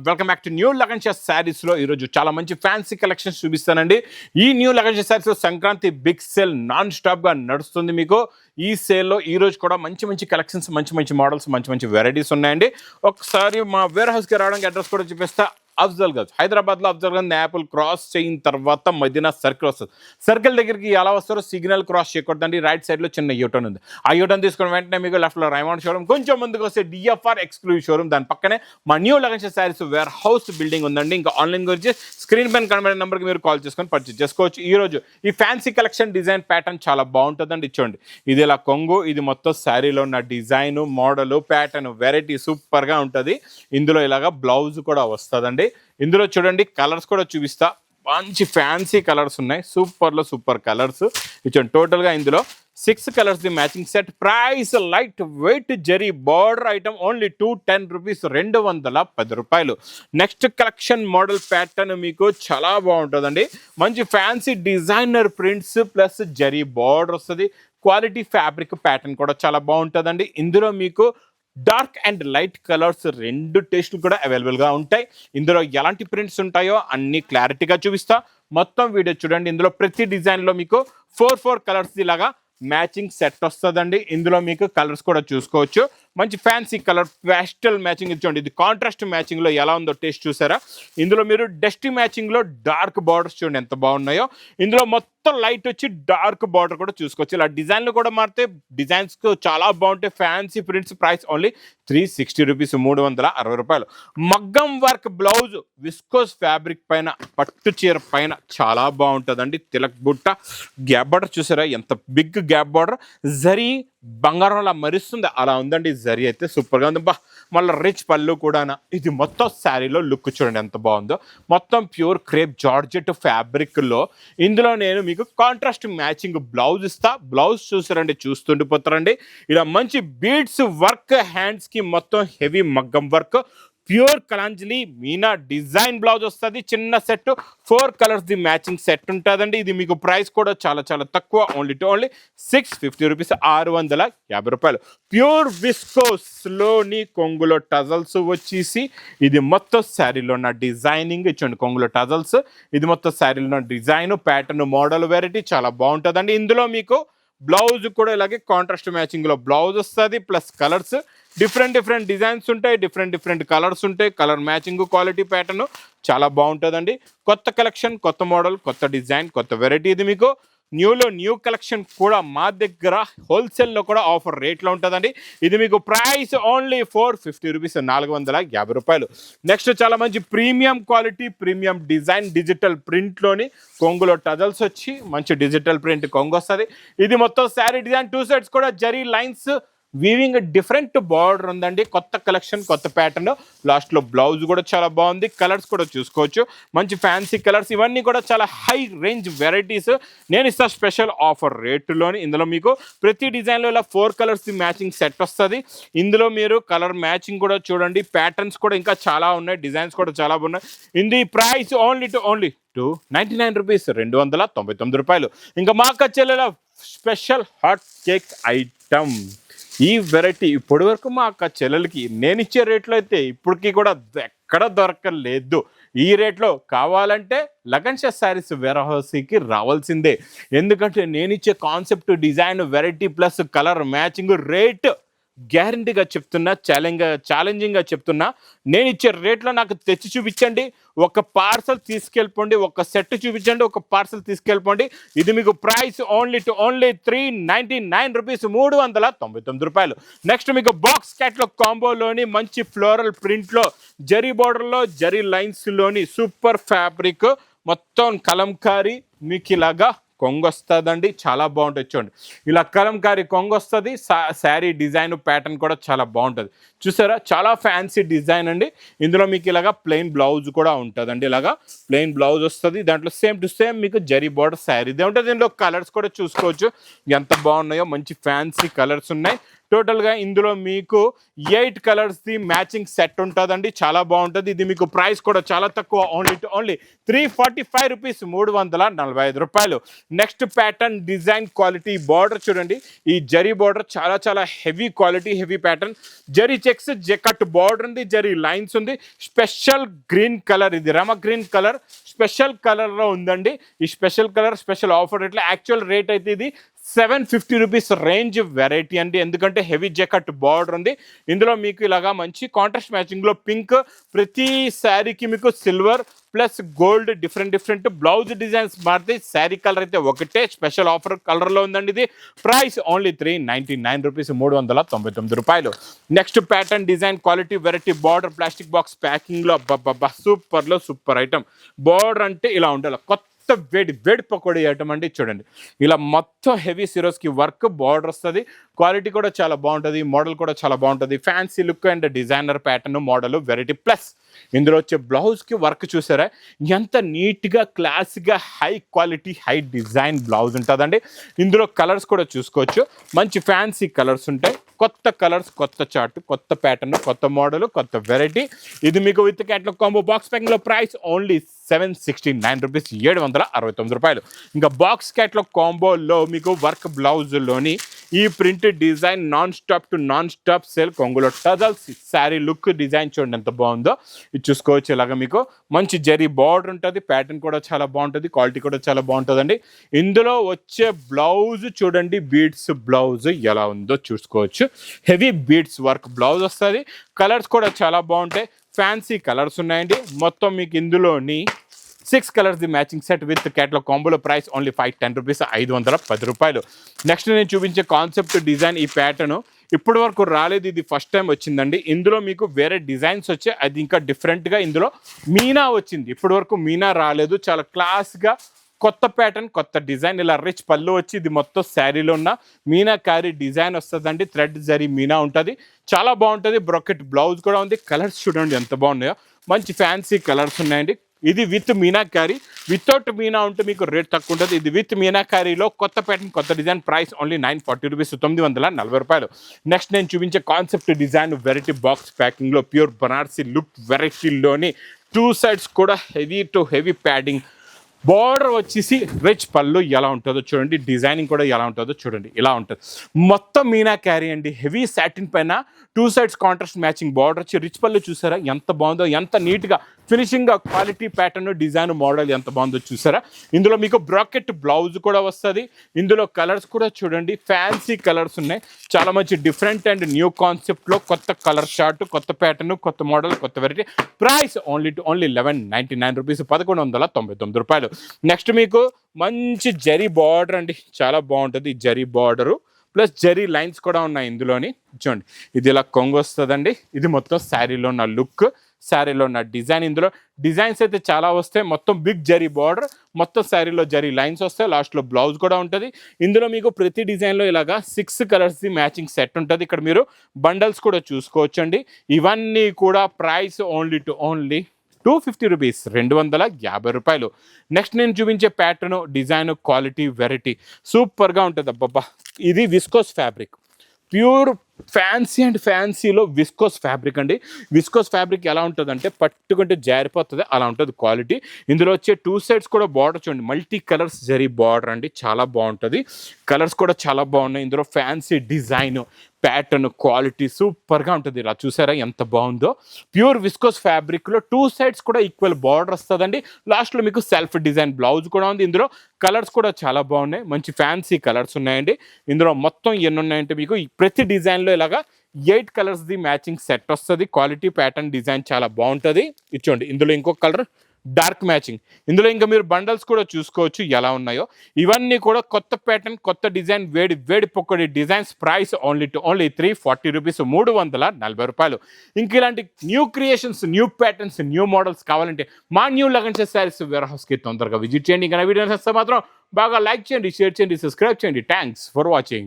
Welcome back to new Lagan Shah శారీస్లో ఈరోజు చాలా మంచి ఫ్యాన్సీ కలెక్షన్స్ చూపిస్తానండి. ఈ న్యూ లగన్ షా శారీస్లో సంక్రాంతి బిగ్ సేల్ నాన్ స్టాప్గా నడుస్తుంది. మీకు ఈ సేల్లో ఈరోజు కూడా మంచి మంచి కలెక్షన్స్, మంచి మంచి మోడల్స్, మంచి మంచి వెరైటీస్ ఉన్నాయండి. ఒకసారి మా వేర్ హౌస్కి రావడానికి అడ్రస్ కూడా చూపిస్తా. అఫ్జల్ గంజ్, హైదరాబాద్లో అఫ్జల్ గంజ్ యాపిల్ క్రాస్ చేయిన తర్వాత మదీనా సర్కిల్ వస్తుంది. సర్కిల్ దగ్గరికి ఎలా వస్తారో సిగ్నల్ క్రాస్ చేయకూడదండి. రైట్ సైడ్లో చిన్న యూటర్న్ ఉంది. ఆ యూటర్న్ తీసుకుని వెంటనే మీకు లెఫ్ట్లో రైమాండ్ షోరూమ్, కొంచెం ముందుకు వస్తే డిఎఫ్ఆర్ ఎక్స్క్లూజివ్ షోరూమ్, దాని పక్కనే మా new Lagan Shah sarees warehouse building ఉందండి. ఇంకా ఆన్లైన్ గురించి స్క్రీన్ పైన కనబడే నెంబర్కి మీరు కాల్ చేసుకొని పర్చేజ్ చేసుకోవచ్చు. ఈరోజు ఈ ఫ్యాన్సీ కలెక్షన్ డిజైన్ ప్యాటర్న్ చాలా బాగుంటుందండి. ఇచ్చోండి, ఇది ఇలా కొంగు, ఇది మొత్తం శారీలో ఉన్న డిజైన్, మోడల్, ప్యాటర్న్, వెరైటీ సూపర్గా ఉంటుంది. ఇందులో ఇలాగా బ్లౌజ్ కూడా వస్తుందండి. ఇందులో చూడండి కలర్స్ కూడా చూపిస్తా. మంచి ఫ్యాన్సీ కలర్స్ ఉన్నాయి, సూపర్లో సూపర్ కలర్స్ ఇచ్చండి. టోటల్గా ఇందులో 6 colours the matching set. Price light weight zari border item only 210 rupees, 210 రూపాయలు. నెక్స్ట్ కలెక్షన్ మోడల్ ప్యాటర్న్ మీకు చాలా బాగుంటుందండి. మంచి fancy designer prints plus zari border వస్తుంది. క్వాలిటీ ఫ్యాబ్రిక్ ప్యాటర్న్ కూడా చాలా బాగుంటుందండి. ఇందులో మీకు డార్క్ అండ్ లైట్ కలర్స్ రెండు టేస్ట్లు కూడా అవైలబుల్గా ఉంటాయి. ఇందులో ఎలాంటి ప్రింట్స్ ఉంటాయో అన్ని క్లారిటీగా చూపిస్తా. మొత్తం వీడియో చూడండి. ఇందులో ప్రతి డిజైన్లో మీకు 4 కలర్స్ ఇలాగా మ్యాచింగ్ సెట్ వస్తుందండి. ఇందులో మీకు కలర్స్ కూడా చూసుకోవచ్చు. మంచి ఫ్యాన్సీ కలర్ ప్యాస్టల్ మ్యాచింగ్ ఇచ్చండి. ఇది కాంట్రాస్ట్ మ్యాచింగ్లో ఎలా ఉందో టేస్ట్ చూసారా. ఇందులో మీరు డస్టీ మ్యాచింగ్లో డార్క్ బార్డర్స్ చూడండి ఎంత బాగున్నాయో. ఇందులో మొత్తం లైట్ వచ్చి డార్క్ బార్డర్ కూడా చూసుకోవచ్చు. ఇలా డిజైన్లు కూడా మారితే డిజైన్స్కు చాలా బాగుంటాయి. Fancy prints. Price only 360 rupees, 360 రూపాయలు. మగ్గం వర్క్ బ్లౌజ్ విస్కోస్ ఫ్యాబ్రిక్ పైన, పట్టు చీర పైన చాలా బాగుంటుందండి. తిలక్ బుట్ట, గ్యాప్ బార్డర్ చూసారా ఎంత బిగ్ గ్యాప్ బార్డర్. జరీ బంగారంలా మరిస్తుంది, అలా ఉందండి. జరీ అయితే సూపర్గా ఉంది. మళ్ళీ రిచ్ పళ్ళు కూడా. ఇది మొత్తం శారీలో లుక్ చూడండి ఎంత బాగుందో. మొత్తం ప్యూర్ క్రేప్ జార్జెట్ ఫ్యాబ్రిక్లో ఇందులో నేను మీకు కాంట్రాస్ట్ మ్యాచింగ్ బ్లౌజ్ ఇస్తా. బ్లౌజ్ చూసారండి, చూస్తుండిపోతారండి. ఇలా మంచి బీడ్స్ వర్క్, హ్యాండ్స్కి మొత్తం హెవీ మగ్గం work, pure Kalanjali Meena design blouse వస్తుంది. చిన్న set 4 colours the matching set ఉంటుందండి. ఇది మీకు ప్రైస్ కూడా చాలా చాలా తక్కువ, ఓన్లీ 650 రూపీస్, 650 రూపాయలు. ప్యూర్ విస్కోస్లోని కొంగులో టజల్స్ వచ్చేసి ఇది మొత్తం శారీలో ఉన్న డిజైనింగ్ ఇచ్చండి. కొంగులో టజల్స్, ఇది మొత్తం శారీలో ఉన్న డిజైన్, ప్యాటర్న్, మోడల్, వెరైటీ చాలా బాగుంటుందండి. ఇందులో మీకు బ్లౌజ్ కూడా ఇలాగే కాంట్రాస్ట్ మ్యాచింగ్లో బ్లౌజ్ వస్తుంది. ప్లస్ కలర్స్ డిఫరెంట్ డిజైన్స్ ఉంటాయి, డిఫరెంట్ కలర్స్ ఉంటాయి. కలర్ మ్యాచింగ్, క్వాలిటీ, ప్యాటర్న్ చాలా బాగుంటుందండి. కొత్త కలెక్షన్, కొత్త మోడల్, కొత్త డిజైన్, కొత్త వెరైటీ. ఇది మీకు న్యూ కలెక్షన్ కూడా మా దగ్గర హోల్సేల్లో కూడా ఆఫర్ రేట్లో ఉంటుందండి. ఇది మీకు ప్రైస్ ఓన్లీ 450 రూపీస్, 450 రూపాయలు. నెక్స్ట్ చాలా మంచి premium quality, premium design, digital ప్రింట్లోని కొంగులో టజల్స్ వచ్చి మంచి డిజిటల్ ప్రింట్ కొంగు వస్తుంది. ఇది మొత్తం శారీ డిజైన్ 2 సైడ్స్ కూడా zari lines weaving, different border ఉందండి. కొత్త కలెక్షన్, కొత్త ప్యాటర్న్. లాస్ట్లో బ్లౌజ్ కూడా చాలా బాగుంది. కలర్స్ కూడా చూసుకోవచ్చు, మంచి ఫ్యాన్సీ కలర్స్. ఇవన్నీ కూడా చాలా హై రేంజ్ వెరైటీస్. నేను ఇస్తా స్పెషల్ ఆఫర్ రేటులోని. ఇందులో మీకు ప్రతి డిజైన్లో ఇలా 4 కలర్స్ మ్యాచింగ్ సెట్ వస్తుంది. ఇందులో మీరు కలర్ మ్యాచింగ్ కూడా చూడండి. ప్యాటర్న్స్ కూడా ఇంకా చాలా ఉన్నాయి, డిజైన్స్ కూడా చాలా బాగున్నాయి. ఇది ప్రైస్ ఓన్లీ 299 రూపీస్, 299 రూపాయలు. ఇంకా మా చెల్లెల స్పెషల్ హాట్ కేక్ ఐటమ్. ఈ వెరైటీ ఇప్పటి వరకు మా అక్క చెల్లెలకి నేను ఇచ్చే రేట్లో అయితే ఇప్పటికీ కూడా ఎక్కడ దొరకలేదు. ఈ రేట్లో కావాలంటే లగన్ షా శారీస్ వేర్ హౌస్కి రావాల్సిందే. ఎందుకంటే నేను ఇచ్చే concept, design, variety plus colour matching, rate గ్యారంటీగా చెప్తున్నా, ఛాలెంజింగ్గా చెప్తున్నా. నేను ఇచ్చే రేట్లో నాకు తెచ్చి చూపించండి. ఒక పార్సల్ తీసుకెళ్ళిపోండి, ఒక సెట్ చూపించండి, ఒక పార్సల్ తీసుకెళ్ళిపోండి. ఇది మీకు ప్రైస్ ఓన్లీ 399 రూపీస్, 399 రూపాయలు. నెక్స్ట్ మీకు బాక్స్ క్యాట్లాగ్ కాంబోలోని మంచి ఫ్లోరల్ ప్రింట్లో, జరీ బార్డర్లో, జరీ లైన్స్లోని సూపర్ ఫ్యాబ్రిక్, మొత్తం కలంకారీ మీకు ఇలాగా కొంగు వస్తుందండి. చాలా బాగుంటుంది చూడండి. ఇలా కలంకారీ కొంగు వస్తుంది. శారీ డిజైన్, ప్యాటర్న్ కూడా చాలా బాగుంటుంది. చూసారా, చాలా ఫ్యాన్సీ డిజైన్ అండి. ఇందులో మీకు ఇలాగా ప్లెయిన్ బ్లౌజ్ కూడా ఉంటుందండి. ఇలాగా ప్లెయిన్ బ్లౌజ్ వస్తుంది. దాంట్లో సేమ్ టు సేమ్ మీకు జరీ బార్డర్ శారీదే ఉంటుంది. దీంట్లో కలర్స్ కూడా చూసుకోవచ్చు ఎంత బాగున్నాయో. మంచి ఫ్యాన్సీ కలర్స్ ఉన్నాయి. టోటల్గా ఇందులో మీకు 8 కలర్స్ది మ్యాచింగ్ సెట్ ఉంటుందండి, చాలా బాగుంటుంది. ఇది మీకు ప్రైస్ కూడా చాలా తక్కువ, ఓన్లీ 345 రూపీస్, 345 రూపాయలు. Next pattern design quality border చూడండి, ఈ జరీ బార్డర్ చాలా చాలా heavy quality, heavy pattern, zari checks జకట్ బార్డర్ ఉంది, జరీ లైన్స్ ఉంది. స్పెషల్ గ్రీన్ కలర్, ఇది రమ గ్రీన్ కలర్ స్పెషల్ కలర్లో ఉందండి. ఈ స్పెషల్ కలర్ స్పెషల్ ఆఫర్ రేట్లో, యాక్చువల్ రేట్ అయితే ఇది 750 రూపీస్ రేంజ్ వెరైటీ అండి, ఎందుకంటే హెవీ జకట్ బార్డర్ ఉంది. ఇందులో మీకు ఇలాగా మంచి కాంట్రాస్ట్ మ్యాచింగ్లో పింక్, ప్రతి శారీకి మీకు silver plus gold different blouse designs మారితే, శారీ కలర్ అయితే ఒకటే స్పెషల్ ఆఫర్ కలర్లో ఉందండి. ఇది ప్రైస్ ఓన్లీ 399 రూపీస్, 399 రూపాయలు. Next pattern design quality variety border plastic box ప్యాకింగ్లో సూపర్ ఐటమ్. బార్డర్ అంటే ఇలా ఉండాలి, కొత్త వేడి పకోడీ ఐటమ్ అండి. చూడండి ఇలా మొత్తం హెవీ సిరోస్కి వర్క్ బార్డర్ వస్తుంది, క్వాలిటీ కూడా చాలా బాగుంటుంది, మోడల్ కూడా చాలా బాగుంటుంది. Fancy look and designer pattern model variety. Plus ఇందులో వచ్చే బ్లౌజ్కి వర్క్ చూసారా ఎంత నీట్గా క్లాస్గా high quality high design blouse ఉంటుందండి. ఇందులో కలర్స్ కూడా చూసుకోవచ్చు, మంచి ఫ్యాన్సీ కలర్స్ ఉంటాయి, కొత్త కలర్స్, కొత్త చార్ట్, కొత్త ప్యాటర్న్, కొత్త మోడల్, కొత్త వెరైటీ. ఇది మీకు విత్ క్యాట్లాగ్ కాంబో బాక్స్ ప్యాకింగ్లో ప్రైస్ ఓన్లీ 769 రూపీస్, 769 రూపాయలు. ఇంకా బాక్స్ క్యాట్లాగ్ కాంబోలో మీకు వర్క్ బ్లౌజ్లోని ఈ print design non stop sale కొంగులో టజల్స్ శారీ లుక్ డిజైన్ చూడండి ఎంత బాగుందో. ఇది చూసుకోవచ్చు, ఇలాగ మీకు మంచి జరీ బార్డర్ ఉంటుంది, ప్యాటర్న్ కూడా చాలా బాగుంటుంది, క్వాలిటీ కూడా చాలా బాగుంటుందండి. ఇందులో వచ్చే బ్లౌజ్ చూడండి, బీడ్స్ బ్లౌజ్ ఎలా ఉందో చూసుకోవచ్చు, హెవీ బీడ్స్ వర్క్ బ్లౌజ్ వస్తుంది. కలర్స్ కూడా చాలా బాగుంటాయి, ఫ్యాన్సీ కలర్స్ ఉన్నాయండి. మొత్తం మీకు ఇందులోని 6 colours the matching set with catalogue కాంబోలో ప్రైస్ ఓన్లీ 510 రూపీస్, 510 రూపాయలు. నెక్స్ట్ నేను చూపించే కాన్సెప్ట్ డిజైన్ ఈ ప్యాటర్న్ ఇప్పటి వరకు రాలేదు, ఇది ఫస్ట్ టైం వచ్చిందండి. ఇందులో మీకు వేరే డిజైన్స్ వచ్చాయి, అది ఇంకా డిఫరెంట్గా ఇందులో మీనా వచ్చింది, ఇప్పటి వరకు మీనా రాలేదు. చాలా క్లాస్గా కొత్త ప్యాటర్న్, కొత్త డిజైన్, ఇలా రిచ్ పళ్ళు వచ్చి ఇది మొత్తం శారీలో ఉన్న మీనాకారి డిజైన్ వస్తుందండి, థ్రెడ్ జరీ మీనా ఉంటుంది, చాలా బాగుంటుంది. బ్రొకెట్ బ్లౌజ్ కూడా ఉంది. కలర్స్ చూడండి ఎంత బాగున్నాయో, మంచి ఫ్యాన్సీ కలర్స్ ఉన్నాయండి. ఇది విత్ మీనాకారి, వితౌట్ మీనా ఉంటే మీకు రేట్ తక్కువ ఉంటుంది. ఇది విత్ మీనాకారీలో కొత్త ప్యాటర్న్, కొత్త డిజైన్, ప్రైస్ ఓన్లీ 940 రూపీస్, 940 రూపాయలు. నెక్స్ట్ నేను చూపించే కాన్సెప్ట్ డిజైన్ వెరైటీ బాక్స్ ప్యాకింగ్లో ప్యూర్ బనారసి లుక్ వెరైటీలోని 2 సైడ్స్ కూడా heavy to heavy padding, border వచ్చేసి రిచ్ పళ్ళు ఎలా ఉంటుందో చూడండి, డిజైనింగ్ కూడా ఎలా ఉంటుందో చూడండి, ఇలా ఉంటుంది. మొత్తం మీనా క్యారీ అండి, హెవీ సాటిన్ పైన 2 సైడ్స్ కాంట్రాస్ట్ మ్యాచింగ్ బార్డర్ వచ్చి రిచ్ పళ్ళు చూసారా ఎంత బాగుందో, ఎంత నీట్గా ఫినిషింగ్గా క్వాలిటీ ప్యాటర్న్ డిజైన్ మోడల్ ఎంత బాగుందో చూసారా. ఇందులో మీకు బ్రాకెట్ బ్లౌజ్ కూడా వస్తుంది. ఇందులో కలర్స్ కూడా చూడండి, ఫ్యాన్సీ కలర్స్ ఉన్నాయి, చాలా మంచి డిఫరెంట్ అండ్ న్యూ కాన్సెప్ట్లో కొత్త కలర్ షార్ట్, కొత్త ప్యాటర్న్, కొత్త మోడల్, కొత్త వెరైటీ. ప్రైస్ ఓన్లీ 1199 రూపీస్, 1199 రూపాయలు. నెక్స్ట్ మీకు మంచి జరీ బార్డర్ అండి, చాలా బాగుంటుంది zari border plus zari lines కూడా ఉన్నాయి ఇందులోని. చూడండి ఇది ఇలా కొంగు వస్తుందండి, ఇది మొత్తం శారీలో ఉన్న లుక్, శారీలో ఉన్న డిజైన్. ఇందులో డిజైన్స్ అయితే చాలా వస్తాయి, మొత్తం బిగ్ జరీ బార్డర్, మొత్తం శారీలో జరీ లైన్స్ వస్తాయి, లాస్ట్లో బ్లౌజ్ కూడా ఉంటుంది. ఇందులో మీకు ప్రతి డిజైన్లో ఇలాగా 6 కలర్స్ది మ్యాచింగ్ సెట్ ఉంటుంది. ఇక్కడ మీరు బండల్స్ కూడా చూసుకోవచ్చండి. ఇవన్నీ కూడా ప్రైస్ ఓన్లీ 250 రూపీస్, 250 రూపాయలు. నెక్స్ట్ నేను చూపించే ప్యాటర్న్ డిజైన్ క్వాలిటీ వెరైటీ సూపర్గా ఉంటుంది. అబ్బబ్బా, ఇది viscose fabric, pure fancy and ఫ్యాన్సీలో విస్కోస్ ఫ్యాబ్రిక్ అండి. విస్కోస్ ఫ్యాబ్రిక్ ఎలా ఉంటుందంటే పట్టుకుంటే జారిపోతుంది, అలా ఉంటుంది క్వాలిటీ. ఇందులో వచ్చే 2 సైడ్స్ కూడా బార్డర్ చూడండి, మల్టీ కలర్స్ జరీ బార్డర్ అండి, చాలా బాగుంటుంది. కలర్స్ కూడా చాలా బాగున్నాయి. ఇందులో ఫ్యాన్సీ డిజైన్ ప్యాటర్న్ క్వాలిటీ సూపర్గా ఉంటుంది. ఇలా చూసారా ఎంత బాగుందో. ప్యూర్ విస్కోస్ ఫ్యాబ్రిక్లో 2 సైడ్స్ కూడా ఈక్వల్ బార్డర్ వస్తుందండి. లాస్ట్లో మీకు సెల్ఫ్ డిజైన్ బ్లౌజ్ కూడా ఉంది. ఇందులో కలర్స్ కూడా చాలా బాగున్నాయి, మంచి ఫ్యాన్సీ కలర్స్ ఉన్నాయండి. ఇందులో మొత్తం ఎన్ని ఉన్నాయంటే మీకు ప్రతి డిజైన్లో ఇలాగా 8 కలర్స్ది మ్యాచింగ్ సెట్ వస్తుంది. క్వాలిటీ ప్యాటర్న్ డిజైన్ చాలా బాగుంటుంది. ఇచ్చోండి ఇందులో ఇంకొక కలర్ డార్క్ మ్యాచింగ్. ఇందులో ఇంకా మీరు బండల్స్ కూడా చూసుకోవచ్చు ఎలా ఉన్నాయో. ఇవన్నీ కూడా కొత్త ప్యాటర్న్, కొత్త డిజైన్, వేడి పొక్కడి డిజైన్స్. ప్రైస్ ఓన్లీ 340 రూపీస్, 340 రూపాయలు. ఇంక ఇలాంటి new creations, new patterns, new models కావాలంటే మా న్యూ లగన్స్ శారీస్ వేర్ హౌస్కి తొందరగా విజిట్ చేయండి. ఇంకా వీడియోస్ వస్తే మాత్రం బాగా లైక్ చేయండి, షేర్ చేయండి, సబ్స్క్రైబ్ చేయండి. Thanks for watching.